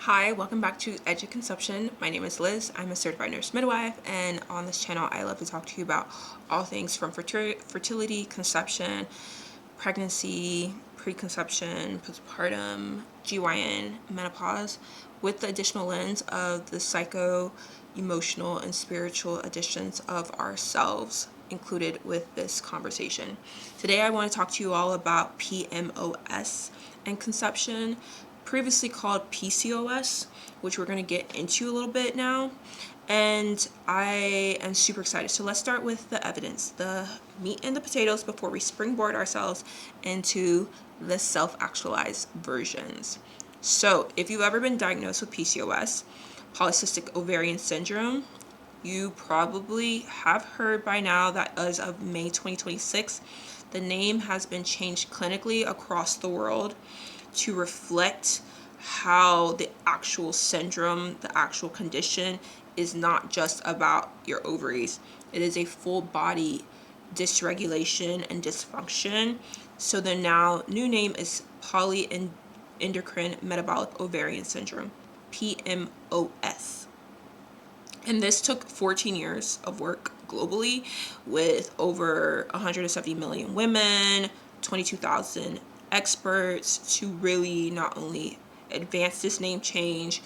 Hi, welcome back to Conception. My name is Liz. I'm a certified nurse midwife, and on this channel, I love to talk to you about all things from fertility, conception, pregnancy, preconception, postpartum, GYN, menopause, with the additional lens of the psycho, emotional, and spiritual additions of ourselves included with this conversation. Today, I want to talk to you all about PMOS and conception, previously called PCOS, which we're going to get into a little bit now. And I am super excited. So let's start with the evidence, the meat and the potatoes, before we springboard ourselves into the self-actualized versions. So if you've ever been diagnosed with PCOS, polycystic ovarian syndrome, you probably have heard by now that as of May 2026, the name has been changed clinically across the world to reflect how the actual syndrome, the actual condition, is not just about your ovaries. It is a full body dysregulation and dysfunction. So the now new name is polyendocrine metabolic ovarian syndrome, PMOS. And this took 14 years of work globally with over 170 million women, 22,000 experts to really not only advance this name change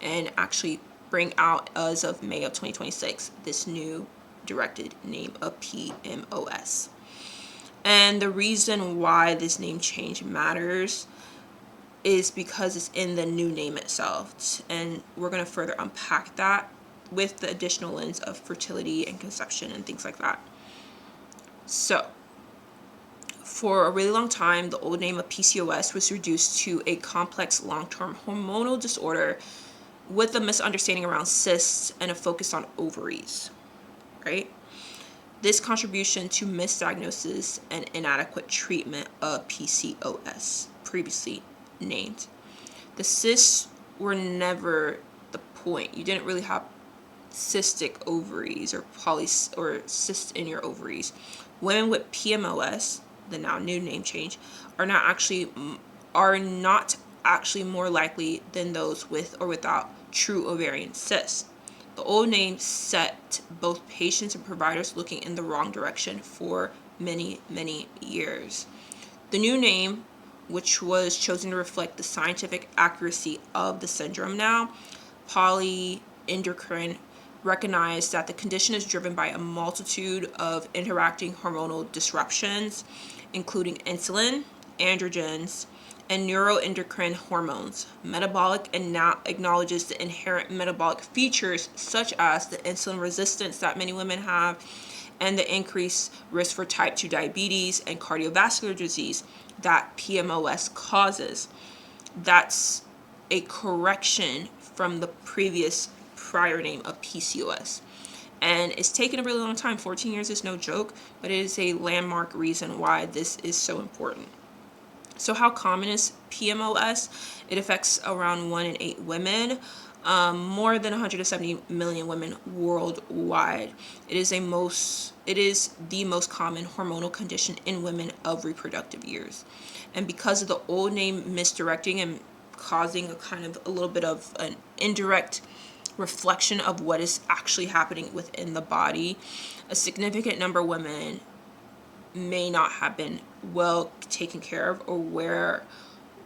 and actually bring out, as of May of 2026, this new directed name of PMOS. And the reason why this name change matters is because it's in the new name itself. And we're going to further unpack that with the additional lens of fertility and conception and things like that. So, for a really long time, the old name of PCOS was reduced to a complex long-term hormonal disorder with a misunderstanding around cysts and a focus on ovaries, right? This contribution to misdiagnosis and inadequate treatment of PCOS, previously named. The cysts were never the point. You didn't really have cystic ovaries or cysts in your ovaries. Women with PMOS, the now new name change, are not actually more likely than those with or without true ovarian cysts. The old name set both patients and providers looking in the wrong direction for many, many years. The new name, which was chosen to reflect the scientific accuracy of the syndrome now, polyendocrine, recognized that the condition is driven by a multitude of interacting hormonal disruptions, including insulin, androgens, and neuroendocrine hormones. Metabolic and now acknowledges the inherent metabolic features such as the insulin resistance that many women have and the increased risk for type 2 diabetes and cardiovascular disease that PMOS causes. That's a correction from the prior name of PCOS. And it's taken a really long time. 14 years is no joke, but it is a landmark reason why this is so important. So how common is PMOS? It affects around 1 in 8 women, more than 170 million women worldwide. It is the most common hormonal condition in women of reproductive years. And because of the old name misdirecting and causing a little bit of an indirect reflection of what is actually happening within the body, a significant number of women may not have been well taken care of, or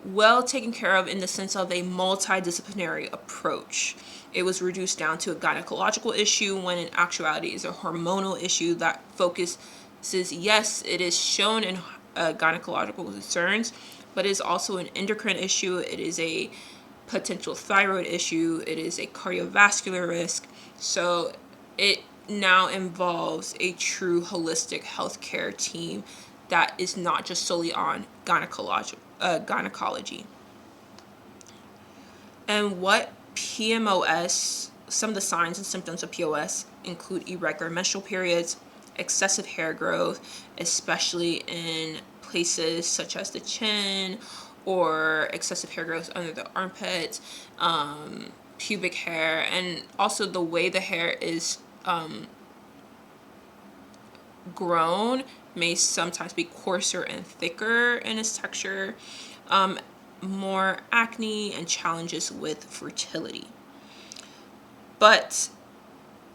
well taken care of in the sense of a multidisciplinary approach. It was reduced down to a gynecological issue when in actuality is a hormonal issue that focuses, yes, it is shown in gynecological concerns, but it is also an endocrine issue. It is a potential thyroid issue. It is a cardiovascular risk. So it now involves a true holistic healthcare team that is not just solely on gynecology. And what PMOS, some of the signs and symptoms of PMOS include irregular menstrual periods, excessive hair growth, especially in places such as the chin, or excessive hair growth under the armpits, pubic hair, and also the way the hair is grown may sometimes be coarser and thicker in its texture. more acne and challenges with fertility. But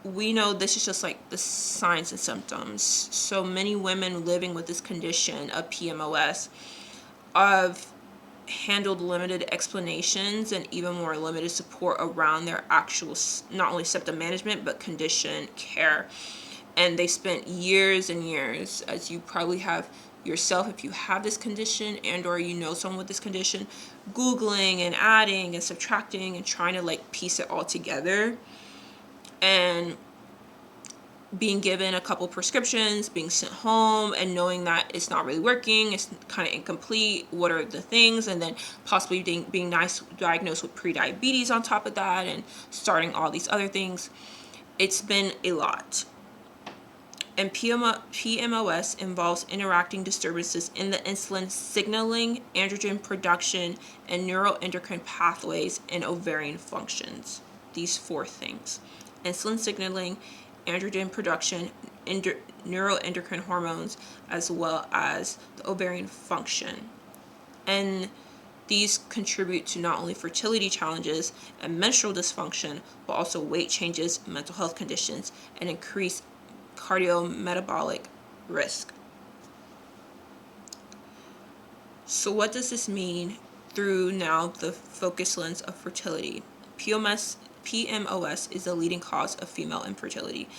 we know this is just like the signs and symptoms. So many women living with this condition of PMOS have handled limited explanations and even more limited support around their actual, not only symptom management, but condition care. And they spent years and years, as you probably have yourself if you have this condition and or you know someone with this condition, Googling and adding and subtracting and trying to like piece it all together, and being given a couple prescriptions, being sent home, and knowing that it's not really working, it's kind of incomplete, what are the things, and then possibly being diagnosed with prediabetes on top of that, and starting all these other things. It's been a lot. And PMOS involves interacting disturbances in the insulin signaling, androgen production, and neuroendocrine pathways and ovarian functions. These 4 things: insulin signaling, androgen production, neuroendocrine hormones, as well as the ovarian function. And these contribute to not only fertility challenges and menstrual dysfunction, but also weight changes, mental health conditions, and increased cardiometabolic risk. So what does this mean through now the focus lens of fertility? PMOS is the leading cause of female infertility,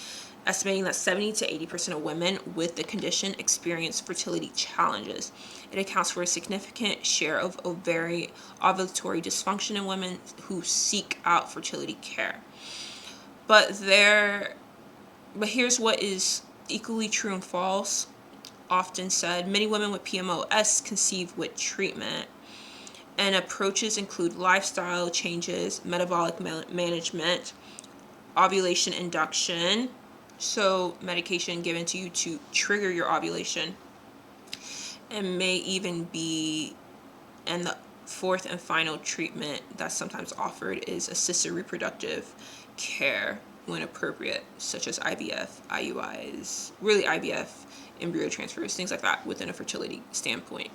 estimating that 70 to 80% of women with the condition experience fertility challenges. It accounts for a significant share of ovulatory dysfunction in women who seek out fertility care. But here's what is equally true and false. Often said, many women with PMOS conceive with treatment, and approaches include lifestyle changes, metabolic management, ovulation induction, so medication given to you to trigger your ovulation, and may even be, and the 4th and final treatment that's sometimes offered is assisted reproductive care when appropriate, such as IVF, IUIs, really IVF, embryo transfers, things like that within a fertility standpoint.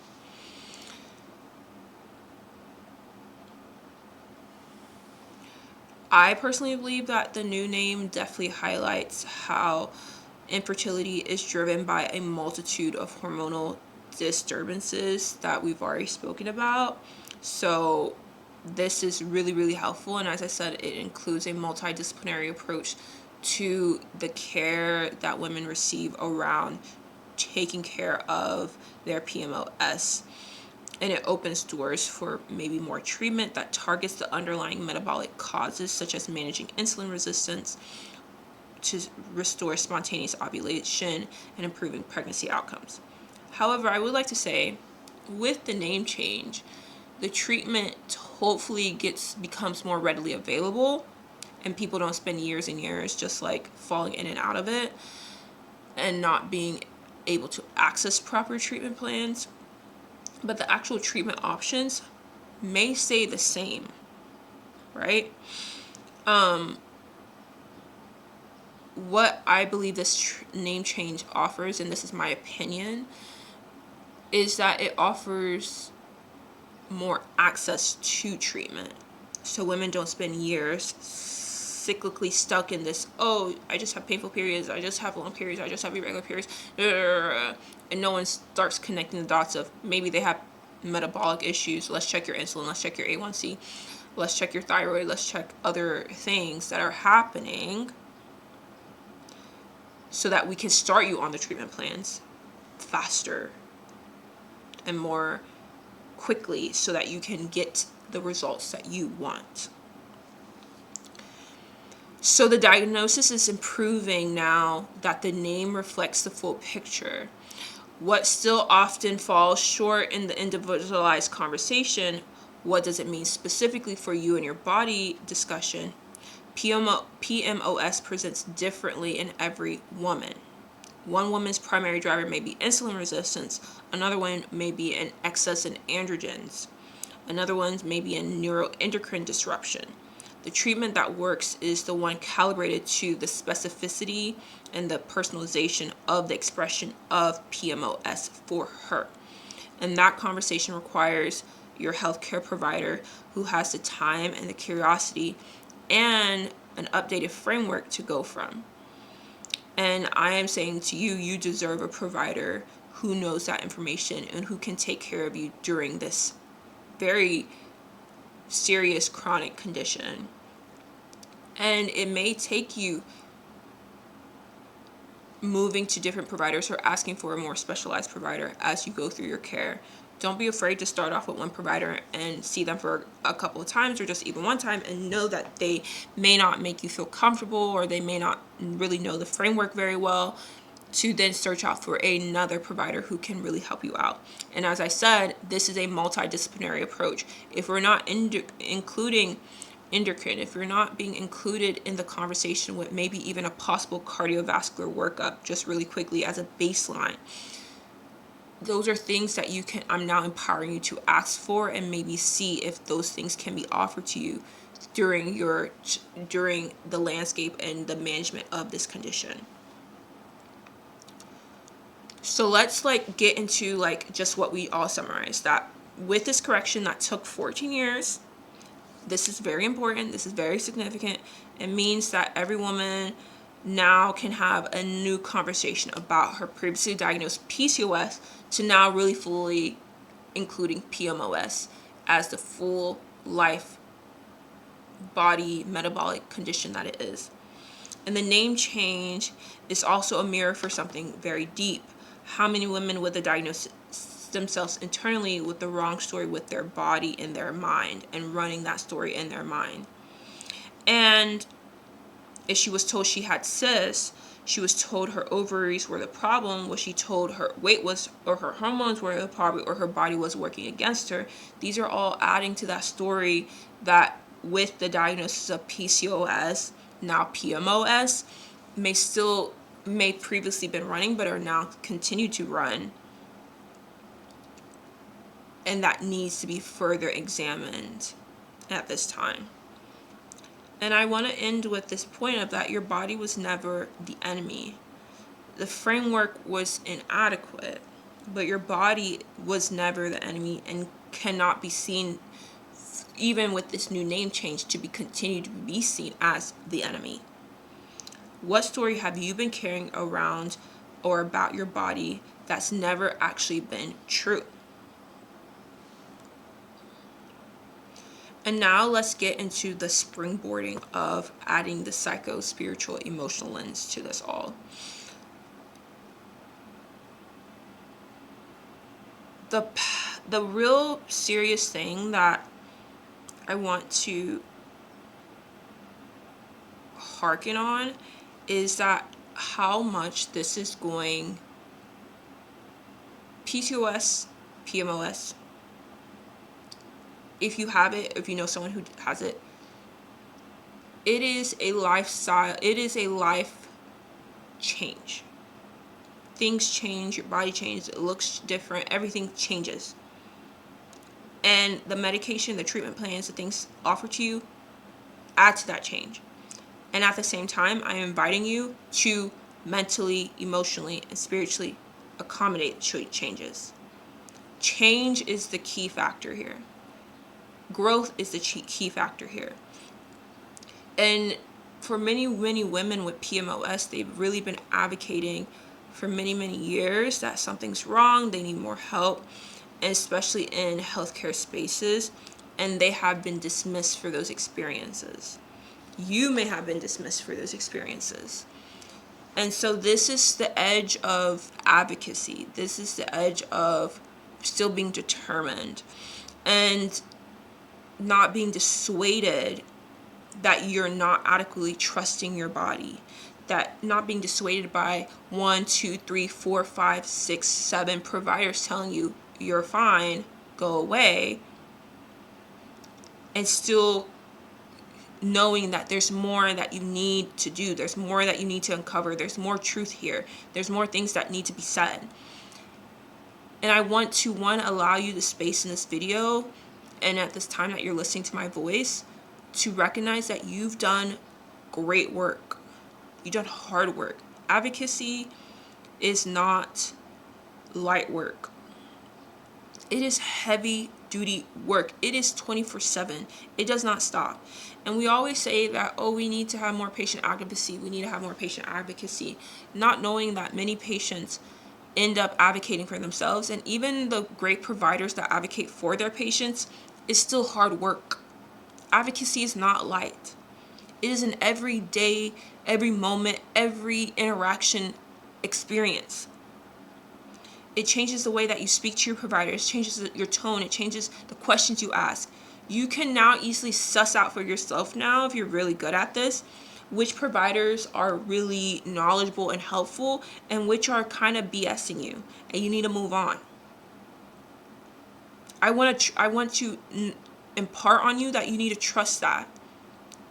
I personally believe that the new name definitely highlights how infertility is driven by a multitude of hormonal disturbances that we've already spoken about. So this is really, really helpful. And as I said, it includes a multidisciplinary approach to the care that women receive around taking care of their PMOS. And it opens doors for maybe more treatment that targets the underlying metabolic causes, such as managing insulin resistance, to restore spontaneous ovulation and improving pregnancy outcomes. However, I would like to say, with the name change, the treatment hopefully becomes more readily available, and people don't spend years and years just like falling in and out of it and not being able to access proper treatment plans. But the actual treatment options may stay the same, right? What I believe this name change offers, and this is my opinion, is that it offers more access to treatment. So women don't spend years cyclically stuck in this, oh, I just have painful periods, I just have long periods, I just have irregular periods, and no one starts connecting the dots of maybe they have metabolic issues. Let's check your insulin, let's check your A1C, let's check your thyroid, let's check other things that are happening so that we can start you on the treatment plans faster and more quickly so that you can get the results that you want. So the diagnosis is improving now that the name reflects the full picture. What still often falls short in the individualized conversation, what does it mean specifically for you and your body discussion, PMOS presents differently in every woman. One woman's primary driver may be insulin resistance, another one may be an excess in androgens, another one may be a neuroendocrine disruption. The treatment that works is the one calibrated to the specificity and the personalization of the expression of PMOS for her. And that conversation requires your healthcare provider who has the time and the curiosity and an updated framework to go from. And I am saying to you, you deserve a provider who knows that information and who can take care of you during this very serious chronic condition. And it may take you moving to different providers or asking for a more specialized provider as you go through your care. Don't be afraid to start off with one provider and see them for a couple of times or just even one time, and know that they may not make you feel comfortable or they may not really know the framework very well, to then search out for another provider who can really help you out. And as I said, this is a multidisciplinary approach. If we're not including endocrine, if you're not being included in the conversation with maybe even a possible cardiovascular workup just really quickly as a baseline, those are things that I'm now empowering you to ask for and maybe see if those things can be offered to you during the landscape and the management of this condition. So let's get into just what we all summarized, that with this correction that took 14 years, this is very important, this is very significant. It means that every woman now can have a new conversation about her previously diagnosed PCOS to now really fully including PMOS as the full life body metabolic condition that it is. And the name change is also a mirror for something very deep. How many women with a diagnosis themselves internally with the wrong story with their body in their mind and running that story in their mind? And if she was told she had cysts, she was told her ovaries were the problem, was she told her weight was, or her hormones were the problem, or her body was working against her? These are all adding to that story that with the diagnosis of PCOS, now PMOS, may previously been running but are now continue to run, and that needs to be further examined at this time. And I want to end with this point of that your body was never the enemy. The framework was inadequate, but your body was never the enemy and cannot be seen, even with this new name change, to be continued to be seen as the enemy. What story have you been carrying around or about your body that's never actually been true? And now let's get into the springboarding of adding the psycho-spiritual emotional lens to this all. The real serious thing that I want to harken on is that how much this is going PCOS, PMOS, if you have it, if you know someone who has it, it is a lifestyle, it is a life change. Things change, your body changes, it looks different, everything changes. And the medication, the treatment plans, the things offered to you add to that change. And at the same time, I am inviting you to mentally, emotionally, and spiritually accommodate changes. Change is the key factor here. Growth is the key factor here. And for many, many women with PMOS, they've really been advocating for many, many years that something's wrong, they need more help, and especially in healthcare spaces, and they have been dismissed for those experiences. You may have been dismissed for those experiences. And so this is the edge of advocacy. This is the edge of still being determined and not being dissuaded that you're not adequately trusting your body, that not being dissuaded by 1, 2, 3, 4, 5, 6, 7 providers telling you you're fine, go away, and still knowing that there's more that you need to do, there's more that you need to uncover, there's more truth here, there's more things that need to be said. And I want to, one, allow you the space in this video and at this time that you're listening to my voice to recognize that you've done great work. You've done hard work. Advocacy is not light work. It is heavy duty work. It is 24/7. It does not stop. And we always say that, oh, we need to have more patient advocacy. We need to have more patient advocacy, not knowing that many patients end up advocating for themselves. And even the great providers that advocate for their patients, is still hard work. Advocacy is not light. It is an everyday, every moment, every interaction experience. It changes the way that you speak to your providers, changes your tone, it changes the questions you ask. You can now easily suss out for yourself now, if you're really good at this, which providers are really knowledgeable and helpful and which are kind of BSing you, and you need to move on. I want to impart on you that you need to trust that.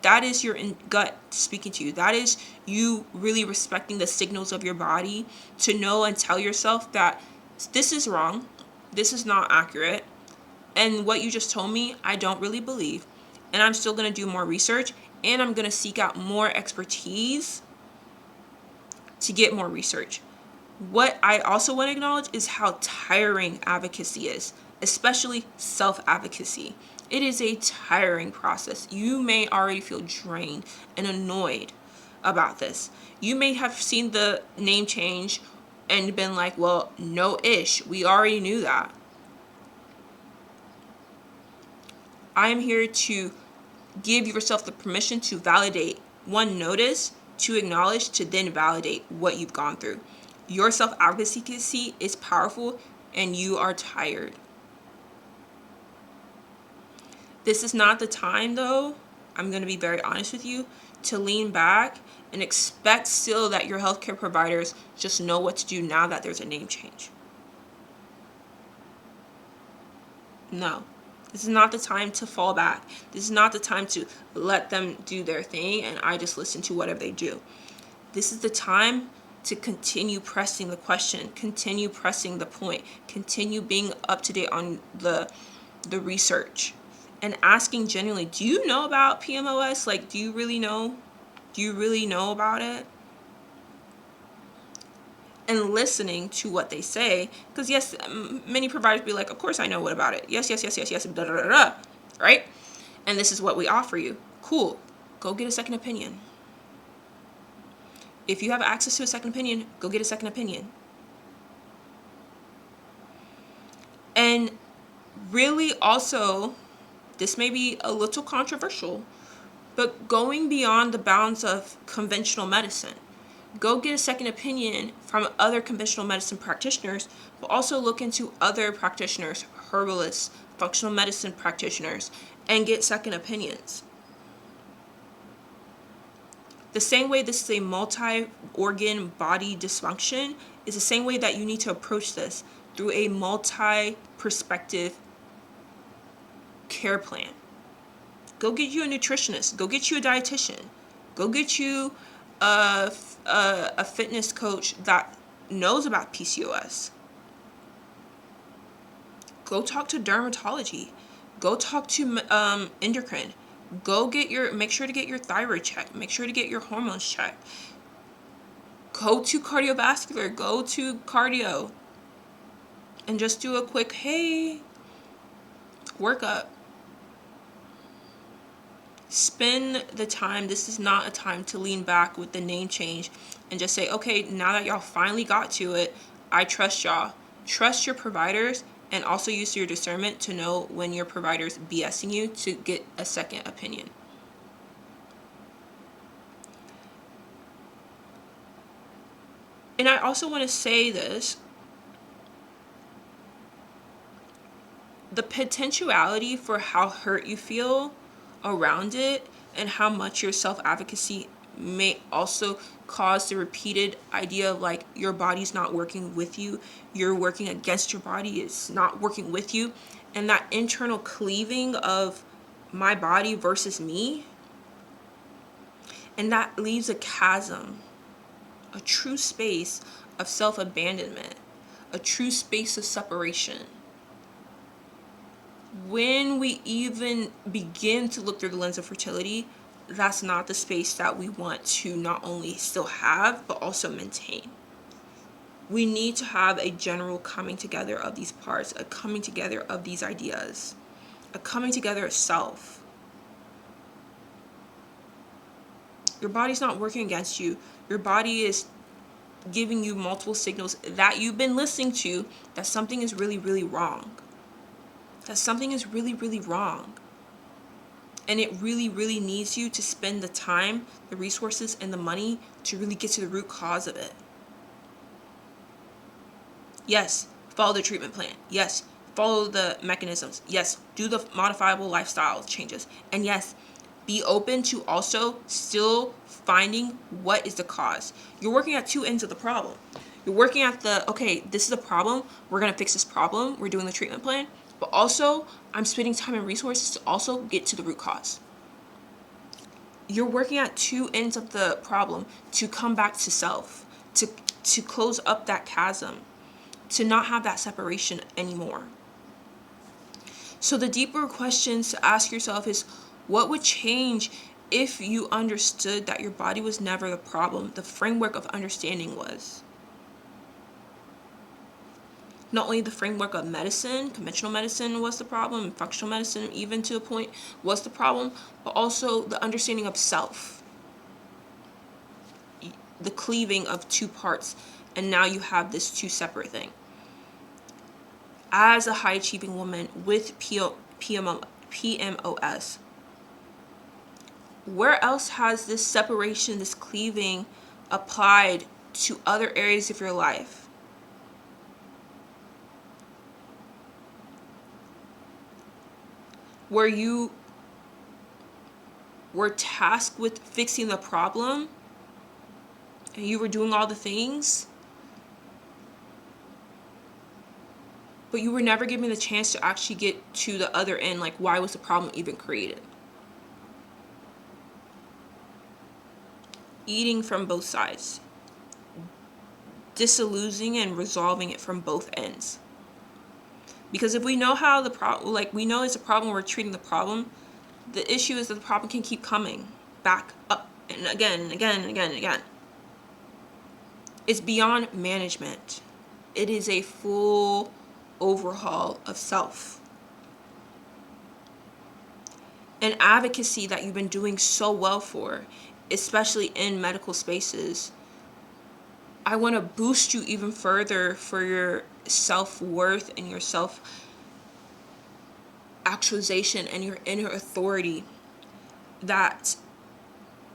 That is your gut speaking to you. That is you really respecting the signals of your body to know and tell yourself that this is wrong, this is not accurate, and what you just told me, I don't really believe, and I'm still going to do more research, and I'm going to seek out more expertise to get more research. What I also want to acknowledge is how tiring advocacy is, especially self-advocacy. It is a tiring process. You may already feel drained and annoyed about this. You may have seen the name change and been like, well, no ish. We already knew that. I am here to give yourself the permission to validate. One, notice, to acknowledge, to then validate what you've gone through. Your self-advocacy is powerful and you are tired. This is not the time, though, I'm going to be very honest with you, to lean back and expect still that your healthcare providers just know what to do now that there's a name change. No, this is not the time to fall back. This is not the time to let them do their thing and I just listen to whatever they do. This is the time to continue pressing the question, continue pressing the point, continue being up to date on the research. And asking genuinely, do you know about PMOS? Like, do you really know? Do you really know about it? And listening to what they say. Because yes, many providers be like, of course I know what about it. Yes, da, da, da, da, right? And this is what we offer you. Cool. Go get a second opinion. If you have access to a second opinion, go get a second opinion. And really also, this may be a little controversial, but going beyond the bounds of conventional medicine. Go get a second opinion from other conventional medicine practitioners, but also look into other practitioners, herbalists, functional medicine practitioners, and get second opinions. The same way this is a multi-organ body dysfunction is the same way that you need to approach this through a multi-perspective care plan. Go get you a nutritionist. Go get you a dietitian. Go get you a fitness coach that knows about PCOS. Go talk to dermatology. Go talk to endocrine. Make sure to get your thyroid checked. Make sure to get your hormones checked. Go to cardiovascular. Go to cardio. And just do a quick, hey, workup. Spend the time. This is not a time to lean back with the name change and just say, okay, now that y'all finally got to it, I trust y'all. Trust your providers and also use your discernment to know when your provider's BSing you to get a second opinion. And I also want to say this. The potentiality for how hurt you feel around it and how much your self-advocacy may also cause the repeated idea of like your body's not working with you, you're working against your body, it's not working with you, and that internal cleaving of my body versus me, and that leaves a chasm, a true space of self-abandonment, a true space of separation. When we even begin to look through the lens of fertility, that's not the space that we want to not only still have, but also maintain. We need to have a general coming together of these parts, a coming together of these ideas, a coming together of self. Your body's not working against you. Your body is giving you multiple signals that you've been listening to that something is really, really wrong. That something is really, really wrong. And it really, really needs you to spend the time, the resources, and the money to really get to the root cause of it. Yes, follow the treatment plan. Yes, follow the mechanisms. Yes, do the modifiable lifestyle changes. And yes, be open to also still finding what is the cause. You're working at two ends of the problem. You're working at the, okay, this is a problem. We're going to fix this problem. We're doing the treatment plan. But also, I'm spending time and resources to also get to the root cause. You're working at two ends of the problem to come back to self, to close up that chasm, to not have that separation anymore. So the deeper questions to ask yourself is, what would change if you understood that your body was never the problem? The framework of understanding was. Not only the framework of medicine, conventional medicine was the problem, functional medicine even to a point was the problem, but also the understanding of self. The cleaving of two parts, and now you have this two separate thing. As a high achieving woman with PMOS, where else has this separation, this cleaving applied to other areas of your life? Where you were tasked with fixing the problem and you were doing all the things, but you were never given the chance to actually get to the other end, like why was the problem even created? Eating from both sides, disillusioning and resolving it from both ends. Because if we know how the problem, like we know it's a problem, we're treating the problem, the issue is that the problem can keep coming back up and again and again and again and again. It's beyond management. It is a full overhaul of self. An advocacy that you've been doing so well for, especially in medical spaces, I want to boost you even further for your self-worth and your self-actualization and your inner authority that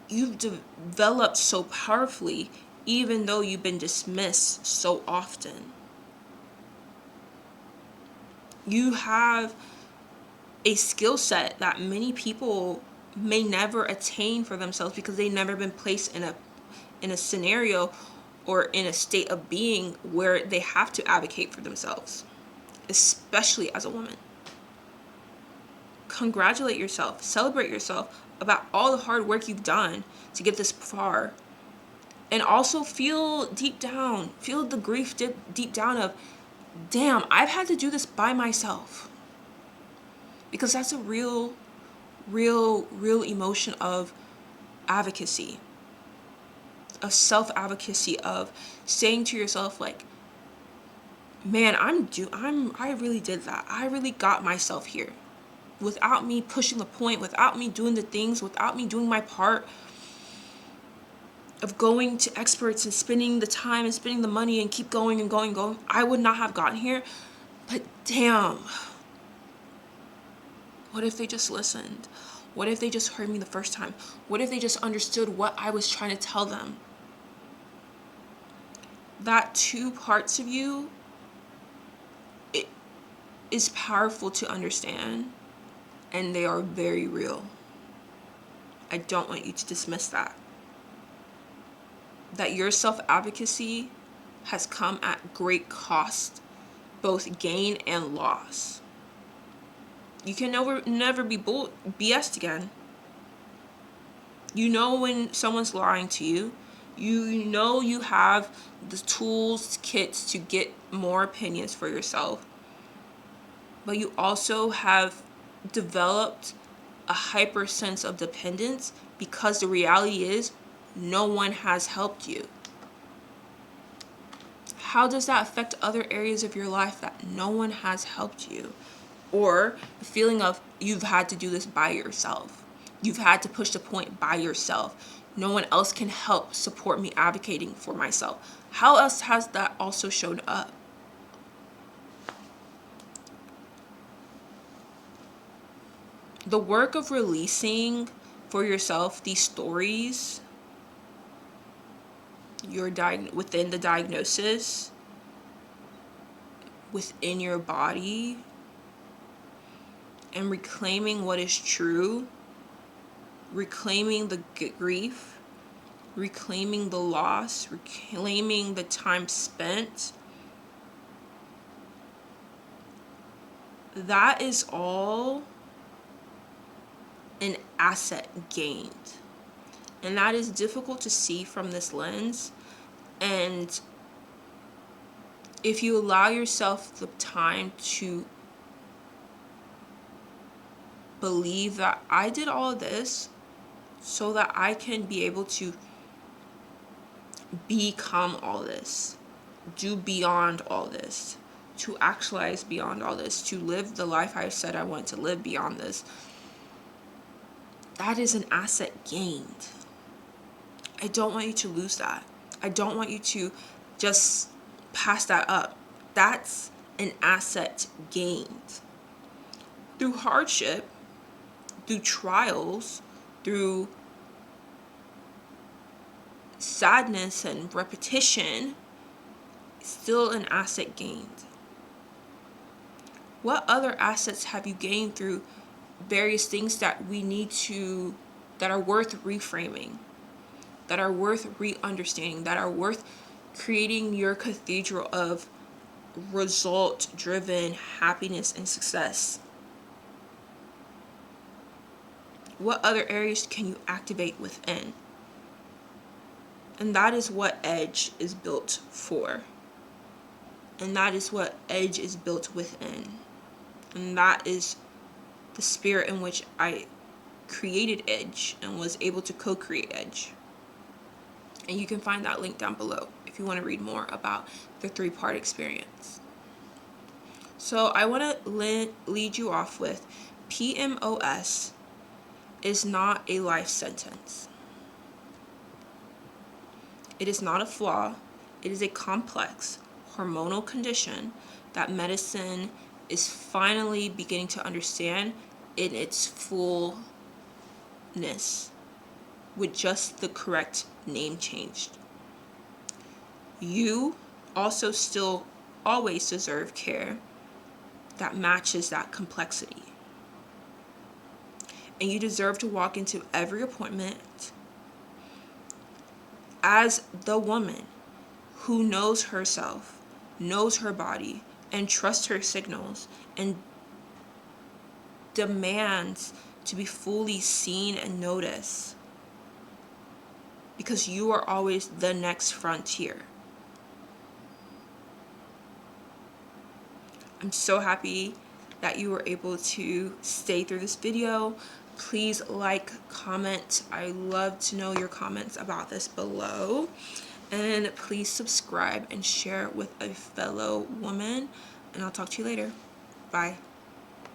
you've developed so powerfully, even though you've been dismissed so often. You have a skill set that many people may never attain for themselves because they've never been placed in a scenario or in a state of being where they have to advocate for themselves, especially as a woman. Congratulate yourself, celebrate yourself about all the hard work you've done to get this far. And also feel deep down, feel the grief deep down of, damn, I've had to do this by myself. Because that's a real emotion of advocacy, of self-advocacy, of saying to yourself like, man, I really did that. I really got myself here. Without me pushing the point, without me doing the things, without me doing my part of going to experts and spending the time and spending the money and keep going and going, I would not have gotten here. But damn, what if they just listened? What if they just heard me the first time? What if they just understood what I was trying to tell them? That two parts of you, it is powerful to understand, and they are very real. I don't want you to dismiss that. That your self-advocacy has come at great cost, both gain and loss. You can never be BS'd again. You know when someone's lying to you. You know you have the tools, kits to get more opinions for yourself. But you also have developed a hyper sense of dependence because the reality is no one has helped you. how does that affect other areas of your life that no one has helped you? Or the feeling of you've had to do this by yourself. You've had to push the point by yourself. No one else can help support me advocating for myself. How else has that also shown up? The work of releasing for yourself these stories, within the diagnosis, within your body, and reclaiming what is true, reclaiming the grief, reclaiming the loss, reclaiming the time spent, that is all an asset gained. And that is difficult to see from this lens. And if you allow yourself the time to believe that I did all of this so that I can be able to become all this, do beyond all this, to actualize beyond all this, to live the life I said I want to live beyond this, that is an asset gained. I don't want you to lose that. I don't want you to just pass that up. That's an asset gained. Through hardship, through trials, through sadness and repetition, still an asset gained. What other assets have you gained through various things that are worth reframing, that are worth re-understanding, that are worth creating your cathedral of result-driven happiness and success? What other areas can you activate within? And that is what Edge is built for. And that is what Edge is built within. And that is the spirit in which I created Edge and was able to co-create Edge. And you can find that link down below if you want to read more about the 3-part experience. So I want to lead you off with PMOS is not a life sentence. It is not a flaw. It is a complex hormonal condition that medicine is finally beginning to understand in its fullness, with just the correct name changed. You also still always deserve care that matches that complexity. And you deserve to walk into every appointment as the woman who knows herself, knows her body, and trusts her signals, and demands to be fully seen and noticed, because you are always the next frontier. I'm so happy that you were able to stay through this video. Please like, comment. I love to know your comments about this below. And please subscribe and share with a fellow woman. And I'll talk to you later. Bye.